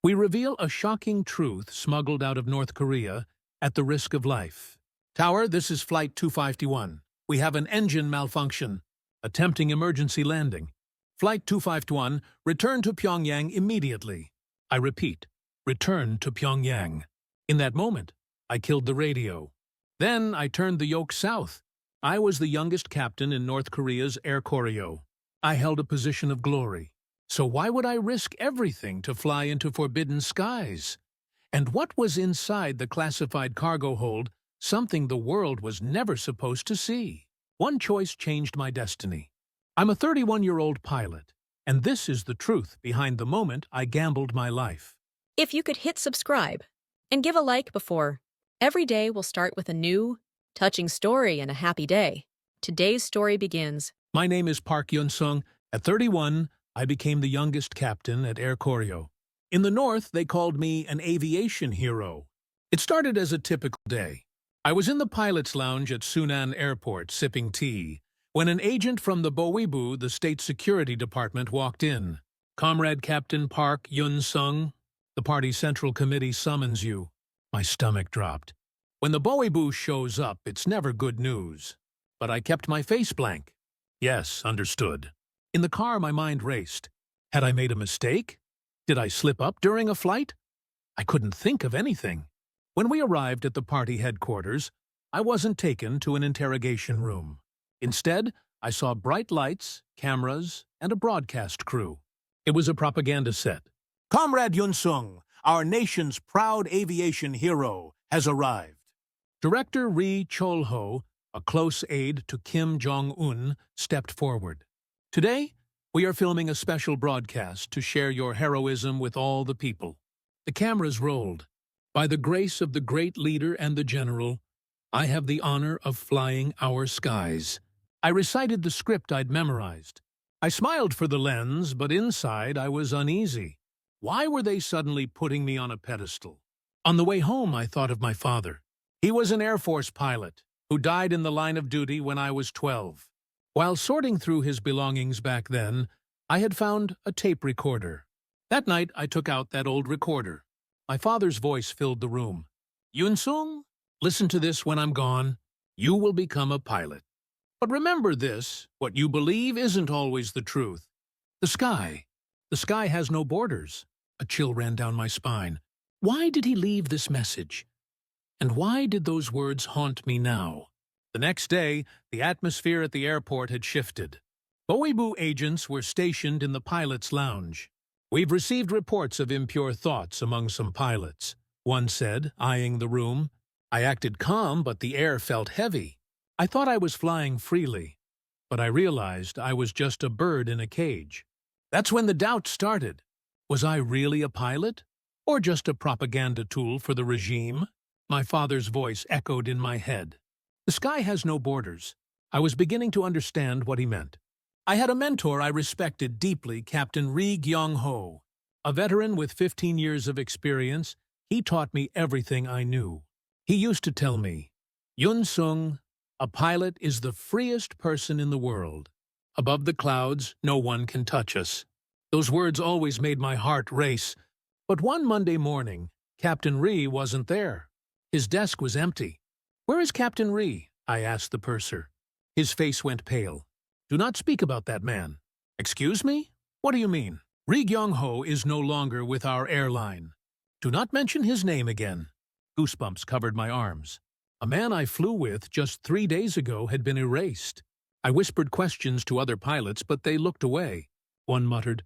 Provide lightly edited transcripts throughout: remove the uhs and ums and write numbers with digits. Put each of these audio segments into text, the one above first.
we reveal a shocking truth smuggled out of North Korea at the risk of life. Tower, this is Flight 251. We have an engine malfunction. Attempting emergency landing. Flight 251, return to Pyongyang immediately. I repeat, return to Pyongyang. In that moment, I killed the radio. Then I turned the yoke south. I was the youngest captain in North Korea's Air Koryo. I held a position of glory. So why would I risk everything to fly into forbidden skies? And what was inside the classified cargo hold, something the world was never supposed to see? One choice changed my destiny. I'm a 31-year-old pilot, and this is the truth behind the moment I gambled my life. If you could hit subscribe and give a like before, every day will start with a new, touching story and a happy day. Today's story begins. My name is Park Yun-sung. At 31, I became the youngest captain at Air Koryo. In the North, they called me an aviation hero. It started as a typical day. I was in the pilot's lounge at Sunan Airport sipping tea when an agent from the Bowibu, the State Security Department, walked in. Comrade Captain Park Yun-sung, the party central committee summons you. My stomach dropped. When the Bowibu shows up, it's never good news. But I kept my face blank. Yes, understood. In the car, my mind raced. Had I made a mistake? Did I slip up during a flight? I couldn't think of anything. When we arrived at the party headquarters, I wasn't taken to an interrogation room. Instead, I saw bright lights, cameras, and a broadcast crew. It was a propaganda set. Comrade Yun-sung, our nation's proud aviation hero, has arrived. Director Ri Chol-ho, a close aide to Kim Jong-un, stepped forward. Today, we are filming a special broadcast to share your heroism with all the people. The cameras rolled. By the grace of the great leader and the general, I have the honor of flying our skies. I recited the script I'd memorized. I smiled for the lens, but inside I was uneasy. Why were they suddenly putting me on a pedestal? On the way home, I thought of my father. He was an Air Force pilot who died in the line of duty when I was 12. While sorting through his belongings back then, I had found a tape recorder. That night, I took out that old recorder. My father's voice filled the room. Yun-sung, listen to this when I'm gone. You will become a pilot. But remember this, what you believe isn't always the truth. The sky has no borders. A chill ran down my spine. Why did he leave this message? And why did those words haunt me now? The next day, the atmosphere at the airport had shifted. Bowibu agents were stationed in the pilot's lounge. We've received reports of impure thoughts among some pilots, one said, eyeing the room. I acted calm, but the air felt heavy. I thought I was flying freely, but I realized I was just a bird in a cage. That's when the doubt started. Was I really a pilot? Or just a propaganda tool for the regime? My father's voice echoed in my head. The sky has no borders. I was beginning to understand what he meant. I had a mentor I respected deeply, Captain Ri Gyong-ho. A veteran with 15 years of experience, he taught me everything I knew. He used to tell me, Yun-sung, a pilot is the freest person in the world. Above the clouds, no one can touch us. Those words always made my heart race. But one Monday morning, Captain Ri wasn't there. His desk was empty. Where is Captain Ri? I asked the purser. His face went pale. Do not speak about that man. Excuse me? What do you mean? Ri Gyong-ho is no longer with our airline. Do not mention his name again. Goosebumps covered my arms. A man I flew with just 3 days ago had been erased. I whispered questions to other pilots, but they looked away. One muttered,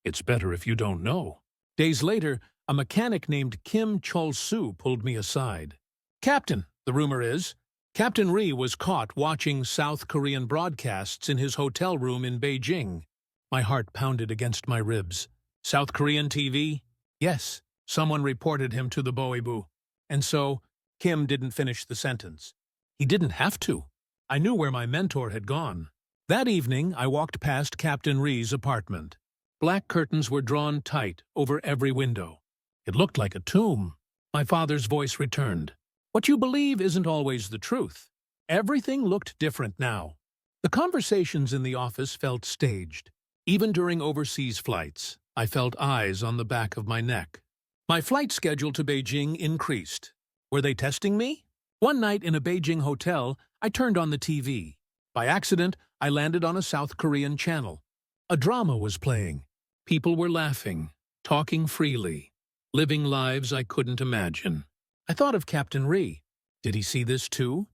"It's better if you don't know." Days later, a mechanic named Kim Chol-soo pulled me aside. Captain, the rumor is, Captain Ri was caught watching South Korean broadcasts in his hotel room in Beijing. My heart pounded against my ribs. South Korean TV? Yes, someone reported him to the Bowibu. And so, Kim didn't finish the sentence. He didn't have to. I knew where my mentor had gone. That evening, I walked past Captain Ri's apartment. Black curtains were drawn tight over every window. It looked like a tomb. My father's voice returned. What you believe isn't always the truth. Everything looked different now. The conversations in the office felt staged. Even during overseas flights, I felt eyes on the back of my neck. My flight schedule to Beijing increased. Were they testing me? One night in a Beijing hotel, I turned on the TV. By accident, I landed on a South Korean channel. A drama was playing. People were laughing, talking freely, living lives I couldn't imagine. I thought of Captain Ri. Did he see this too?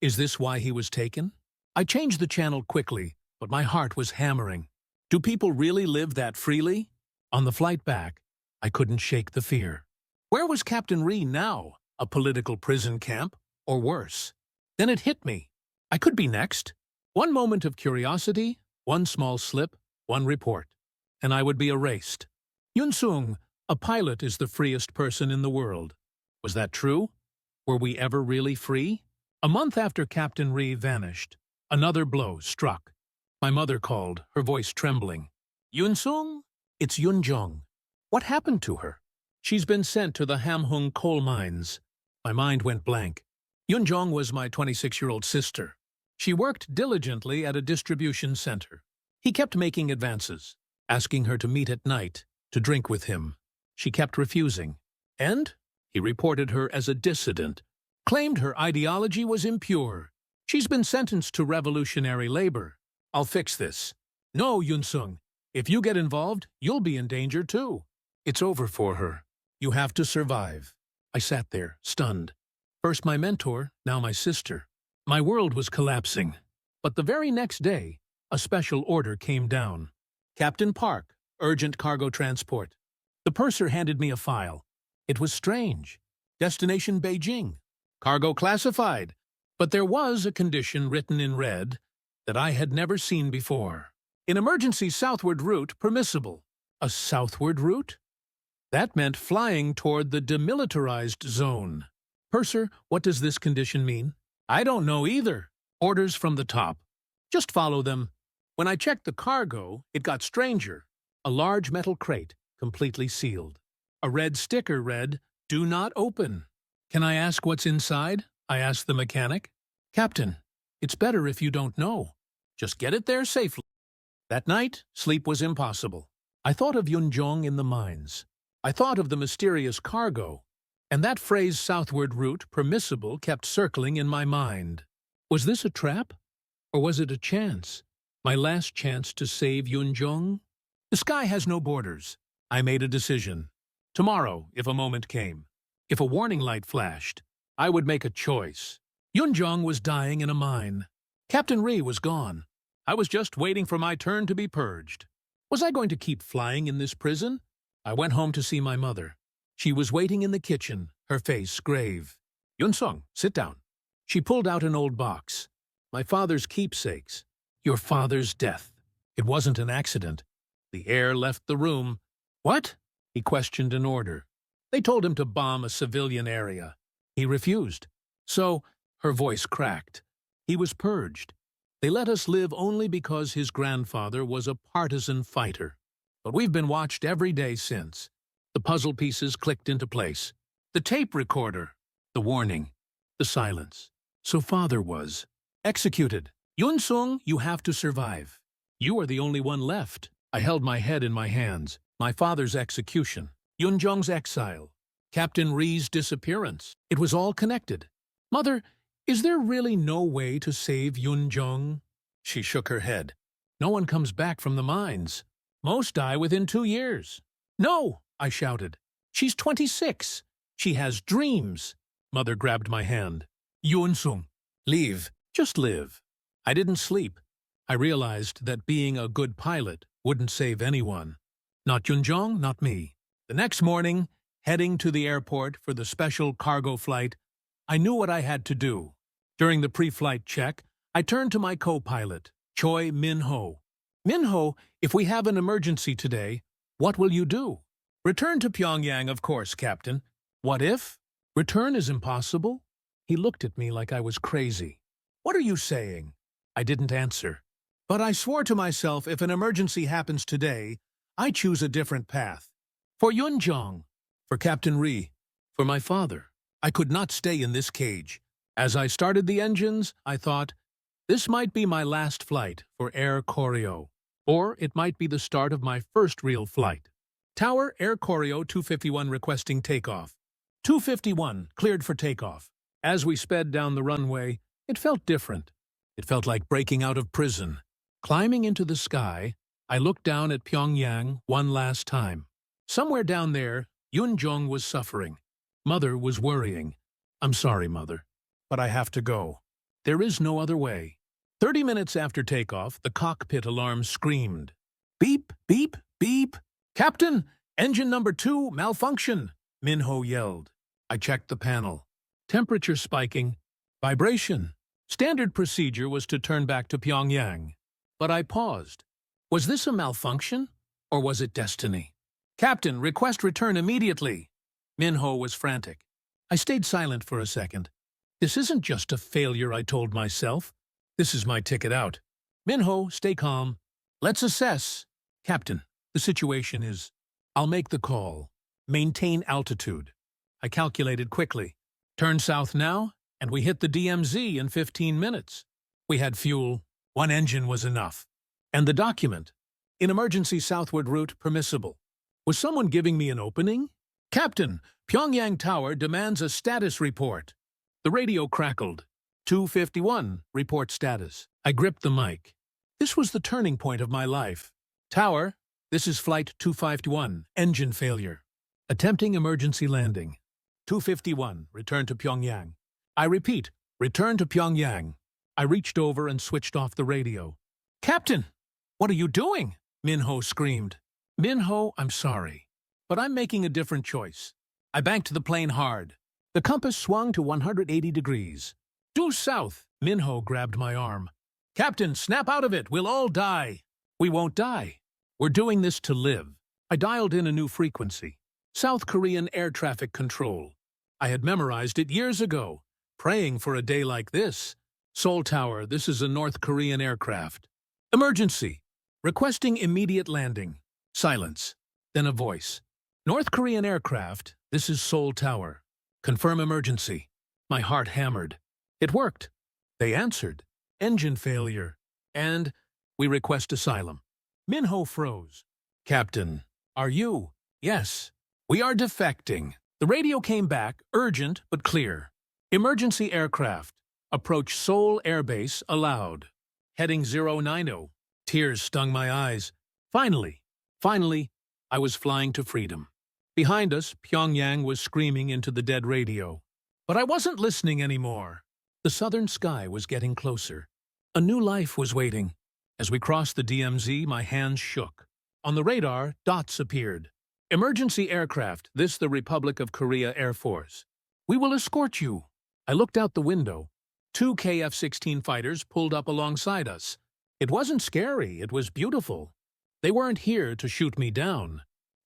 Is this why he was taken? I changed the channel quickly, but my heart was hammering. Do people really live that freely? On the flight back, I couldn't shake the fear. Where was Captain Ri now? A political prison camp? Or worse? Then it hit me. I could be next. One moment of curiosity, one small slip, one report, and I would be erased. Yun-sung, a pilot is the freest person in the world. Was that true? Were we ever really free? A month after Captain Ri vanished, another blow struck. My mother called, her voice trembling. Yun-sung? It's Yun-jong. What happened to her? She's been sent to the Hamhung coal mines. My mind went blank. Yun-jong was my 26-year-old sister. She worked diligently at a distribution center. He kept making advances, asking her to meet at night, to drink with him. She kept refusing. And he reported her as a dissident, claimed her ideology was impure. She's been sentenced to revolutionary labor. I'll fix this. No, Yun-sung. If you get involved, you'll be in danger too. It's over for her. You have to survive. I sat there, stunned. First my mentor, now my sister. My world was collapsing. But the very next day, a special order came down. Captain Park, urgent cargo transport. The purser handed me a file. It was strange. Destination Beijing. Cargo classified. But there was a condition written in red that I had never seen before. An emergency southward route permissible. A southward route? That meant flying toward the demilitarized zone. Purser, what does this condition mean? I don't know either. Orders from the top. Just follow them. When I checked the cargo, it got stranger. A large metal crate, completely sealed. A red sticker read, "Do not open." Can I ask what's inside? I asked the mechanic. Captain, it's better if you don't know. Just get it there safely. That night, sleep was impossible. I thought of Yun-jong in the mines. I thought of the mysterious cargo. And that phrase southward route permissible kept circling in my mind. Was this a trap? Or was it a chance? My last chance to save Yun-jong? The sky has no borders. I made a decision. Tomorrow, if a moment came, if a warning light flashed, I would make a choice. Yun-jong was dying in a mine. Captain Ri was gone. I was just waiting for my turn to be purged. Was I going to keep flying in this prison? I went home to see my mother. She was waiting in the kitchen, her face grave. Yun-sung, sit down. She pulled out an old box. My father's keepsakes. Your father's death. It wasn't an accident. The air left the room. What? He questioned an order. They told him to bomb a civilian area. He refused. So, her voice cracked. He was purged. They let us live only because his grandfather was a partisan fighter. But we've been watched every day since. The puzzle pieces clicked into place. The tape recorder. The warning. The silence. So father was executed. Yun-sung, you have to survive. You are the only one left. I held my head in my hands. My father's execution. Yun-jong's exile. Captain Ri's disappearance. It was all connected. Mother, is there really no way to save Yun-jong? She shook her head. No one comes back from the mines. Most die within 2 years. No, I shouted. She's 26. She has dreams. Mother grabbed my hand. Yun-sung, leave. Just live. I didn't sleep. I realized that being a good pilot wouldn't save anyone. Not Yun-jong, not me. The next morning, heading to the airport for the special cargo flight, I knew what I had to do. During the pre-flight check, I turned to my co-pilot, Choi Min-ho. Min-ho, if we have an emergency today, what will you do? Return to Pyongyang, of course, Captain. What if? Return is impossible? He looked at me like I was crazy. What are you saying? I didn't answer. But I swore to myself if an emergency happens today, I choose a different path. For Yun-jong, for Captain Ri, for my father. I could not stay in this cage. As I started the engines, I thought, this might be my last flight for Air Koryo, or it might be the start of my first real flight. Tower, Air Koryo 251 requesting takeoff. 251, cleared for takeoff. As we sped down the runway, it felt different. It felt like breaking out of prison. Climbing into the sky, I looked down at Pyongyang one last time. Somewhere down there, Yunjong was suffering. Mother was worrying. I'm sorry, Mother, but I have to go. There is no other way. 30 minutes after takeoff, the cockpit alarm screamed. Beep, beep, beep. Captain, engine number 2, malfunction, Minho yelled. I checked the panel. Temperature spiking. Vibration. Standard procedure was to turn back to Pyongyang. But I paused. Was this a malfunction, or was it destiny? Captain, request return immediately. Minho was frantic. I stayed silent for a second. This isn't just a failure, I told myself. This is my ticket out. Minho, stay calm. Let's assess. Captain, the situation is... I'll make the call. Maintain altitude. I calculated quickly. Turn south now, and we hit the DMZ in 15 minutes. We had fuel. One engine was enough. And the document. In emergency southward route permissible. Was someone giving me an opening? Captain, Pyongyang Tower demands a status report. The radio crackled. 251, report status. I gripped the mic. This was the turning point of my life. Tower, this is Flight 251, engine failure. Attempting emergency landing. 251, return to Pyongyang. I repeat, return to Pyongyang. I reached over and switched off the radio. Captain, what are you doing? Minho screamed. Minho, I'm sorry, but I'm making a different choice. I banked the plane hard. The compass swung to 180 degrees. Due south, Minho grabbed my arm. Captain, snap out of it, we'll all die. We won't die. We're doing this to live. I dialed in a new frequency. South Korean air traffic control. I had memorized it years ago, praying for a day like this. Seoul Tower, this is a North Korean aircraft. Emergency. Requesting immediate landing. Silence. Then a voice. North Korean aircraft, this is Seoul Tower. Confirm emergency. My heart hammered. It worked. They answered. Engine failure. And we request asylum. Minho froze. Captain, are you? Yes. We are defecting. The radio came back, urgent but clear. Emergency aircraft. Approach Seoul Air Base allowed. Heading 090. Tears stung my eyes. Finally, I was flying to freedom. Behind us, Pyongyang was screaming into the dead radio. But I wasn't listening anymore. The southern sky was getting closer. A new life was waiting. As we crossed the DMZ, my hands shook. On the radar, dots appeared. Emergency aircraft, this the Republic of Korea Air Force. We will escort you. I looked out the window. 2 KF-16 fighters pulled up alongside us. It wasn't scary, it was beautiful. They weren't here to shoot me down.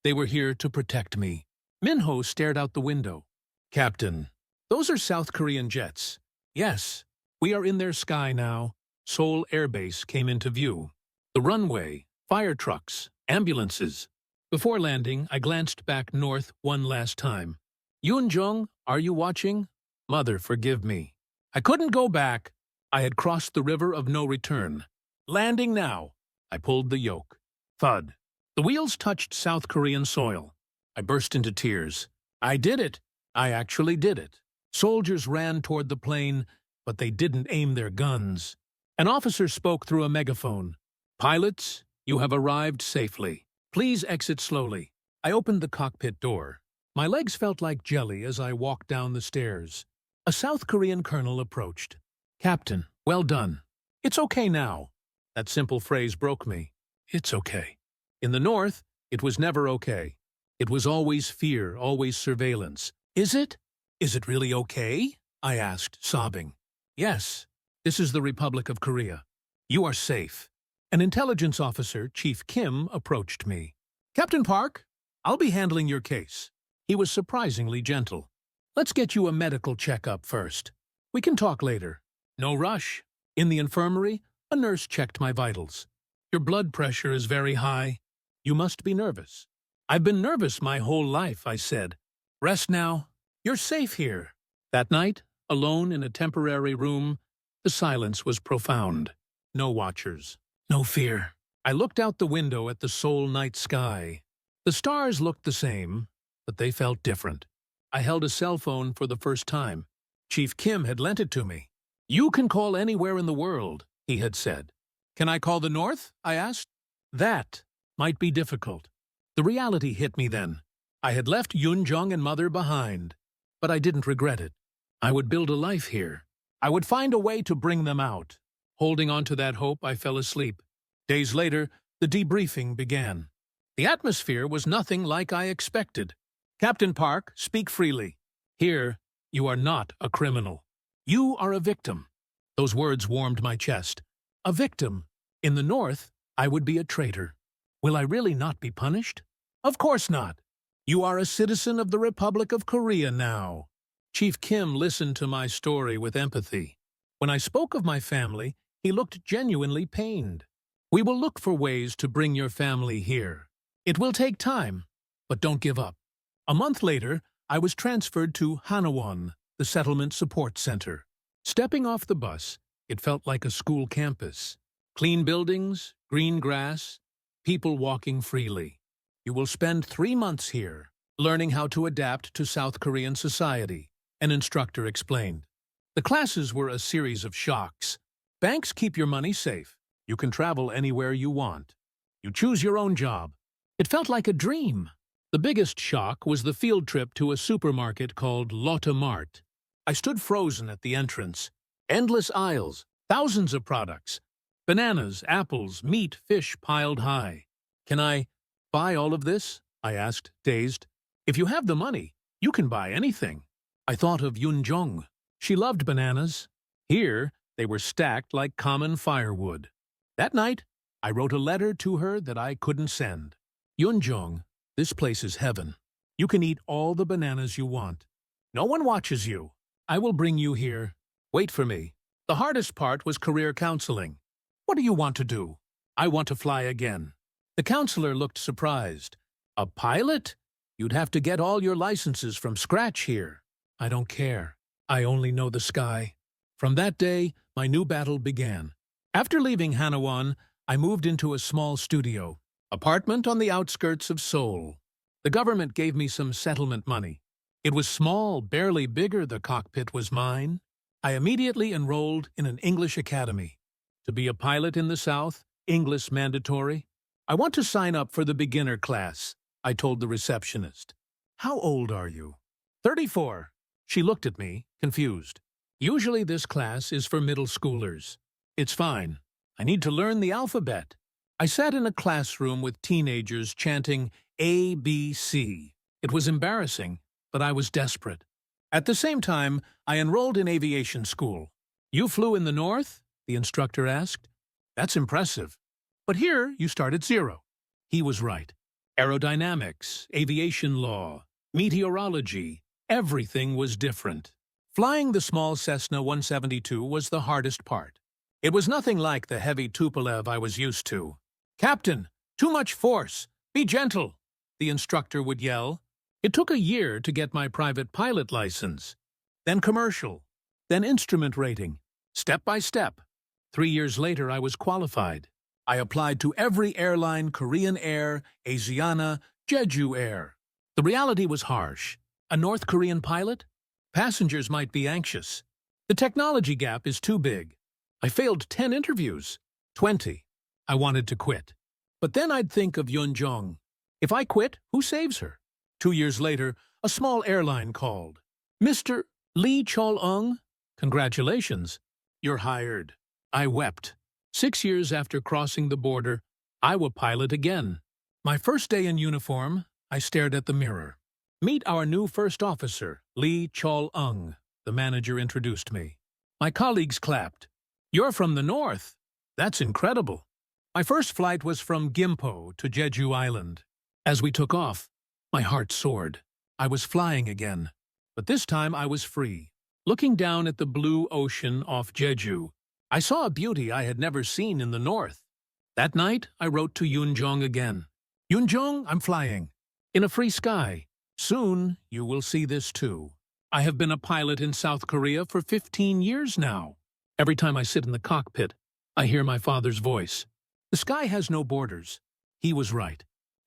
They were here to protect me. Minho stared out the window. Captain, those are South Korean jets. Yes, we are in their sky now. Seoul Air Base came into view. The runway, fire trucks, ambulances. Before landing, I glanced back north one last time. Yunjong, are you watching? Mother, forgive me. I couldn't go back. I had crossed the river of no return. Landing now. I pulled the yoke. Thud. The wheels touched South Korean soil. I burst into tears. I did it. I actually did it. Soldiers ran toward the plane, but they didn't aim their guns. An officer spoke through a megaphone. Pilots, you have arrived safely. Please exit slowly. I opened the cockpit door. My legs felt like jelly as I walked down the stairs. A South Korean colonel approached. Captain, well done. It's okay now. That simple phrase broke me. It's okay. In the North, it was never okay. It was always fear, always surveillance. Is it? Is it really okay? I asked, sobbing. Yes, this is the Republic of Korea. You are safe. An intelligence officer, Chief Kim, approached me. Captain Park, I'll be handling your case. He was surprisingly gentle. Let's get you a medical checkup first. We can talk later. No rush. In the infirmary, a nurse checked my vitals. Your blood pressure is very high. You must be nervous. I've been nervous my whole life, I said. Rest now. You're safe here. That night, alone in a temporary room, the silence was profound. No watchers. No fear. I looked out the window at the Seoul night sky. The stars looked the same, but they felt different. I held a cell phone for the first time. Chief Kim had lent it to me. "You can call anywhere in the world," he had said. "Can I call the North?" I asked. That might be difficult. The reality hit me then. I had left Yunjong and Mother behind, but I didn't regret it. I would build a life here. I would find a way to bring them out. Holding on to that hope, I fell asleep. Days later, the debriefing began. The atmosphere was nothing like I expected. "Captain Park, speak freely. Here, you are not a criminal. You are a victim." Those words warmed my chest. A victim. In the North, I would be a traitor. Will I really not be punished? Of course not. You are a citizen of the Republic of Korea now. Chief Kim listened to my story with empathy. When I spoke of my family, he looked genuinely pained. "We will look for ways to bring your family here. It will take time, but don't give up." A month later, I was transferred to Hanawon, the Settlement Support Center. Stepping off the bus, it felt like a school campus. Clean buildings, green grass, people walking freely. "You will spend 3 months here, learning how to adapt to South Korean society," an instructor explained. The classes were a series of shocks. Banks keep your money safe. You can travel anywhere you want. You choose your own job. It felt like a dream. The biggest shock was the field trip to a supermarket called Lotte Mart. I stood frozen at the entrance. Endless aisles, thousands of products. Bananas, apples, meat, fish piled high. "Can I buy all of this?" I asked, dazed. "If you have the money, you can buy anything." I thought of Yunjong. She loved bananas. Here, they were stacked like common firewood. That night, I wrote a letter to her that I couldn't send. "Yunjong, this place is heaven. You can eat all the bananas you want. No one watches you. I will bring you here. Wait for me." The hardest part was career counseling. "What do you want to do?" "I want to fly again." The counselor looked surprised. "A pilot? You'd have to get all your licenses from scratch here." "I don't care. I only know the sky." From that day, my new battle began. After leaving Hanawon, I moved into a small studio, apartment on the outskirts of Seoul. The government gave me some settlement money. It was small, barely bigger. The cockpit was mine. I immediately enrolled in an English academy. To be a pilot in the South, English mandatory. "I want to sign up for the beginner class," I told the receptionist. "How old are you?" 34. She looked at me, confused. "Usually this class is for middle schoolers." "It's fine. I need to learn the alphabet." I sat in a classroom with teenagers chanting A, B, C. It was embarrassing, but I was desperate. At the same time, I enrolled in aviation school. "You flew in the North?" the instructor asked. "That's impressive. But here you start at zero." He was right. Aerodynamics, aviation law, meteorology, everything was different. Flying the small Cessna 172 was the hardest part. It was nothing like the heavy Tupolev I was used to. "Captain, too much force. Be gentle," the instructor would yell. It took a year to get my private pilot license. Then commercial. Then instrument rating. Step by step. 3 years later, I was qualified. I applied to every airline: Korean Air, Asiana, Jeju Air. The reality was harsh. A North Korean pilot? Passengers might be anxious. The technology gap is too big. I failed 10 interviews. 20. I wanted to quit. But then I'd think of Yunjong. If I quit, who saves her? 2 years later, a small airline called. "Mr. Lee Chol-ung, congratulations. You're hired." I wept. 6 years after crossing the border, I will pilot again. My first day in uniform, I stared at the mirror. "Meet our new first officer, Lee Chol-ung," the manager introduced me. My colleagues clapped. "You're from the North. That's incredible." My first flight was from Gimpo to Jeju Island. As we took off, my heart soared. I was flying again. But this time I was free. Looking down at the blue ocean off Jeju, I saw a beauty I had never seen in the North. That night, I wrote to Yunjong again. "Yunjong, I'm flying. In a free sky. Soon, you will see this too. I have been a pilot in South Korea for 15 years now. Every time I sit in the cockpit, I hear my father's voice. The sky has no borders." He was right.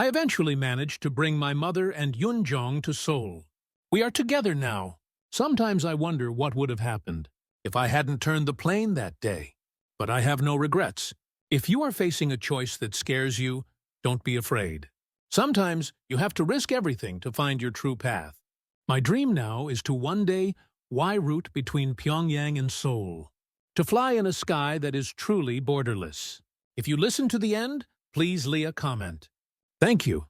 I eventually managed to bring my mother and Yunjong to Seoul. We are together now. Sometimes I wonder what would have happened if I hadn't turned the plane that day. But I have no regrets. If you are facing a choice that scares you, don't be afraid. Sometimes you have to risk everything to find your true path. My dream now is to one day route between Pyongyang and Seoul, to fly in a sky that is truly borderless. If you listen to the end, please leave a comment. Thank you.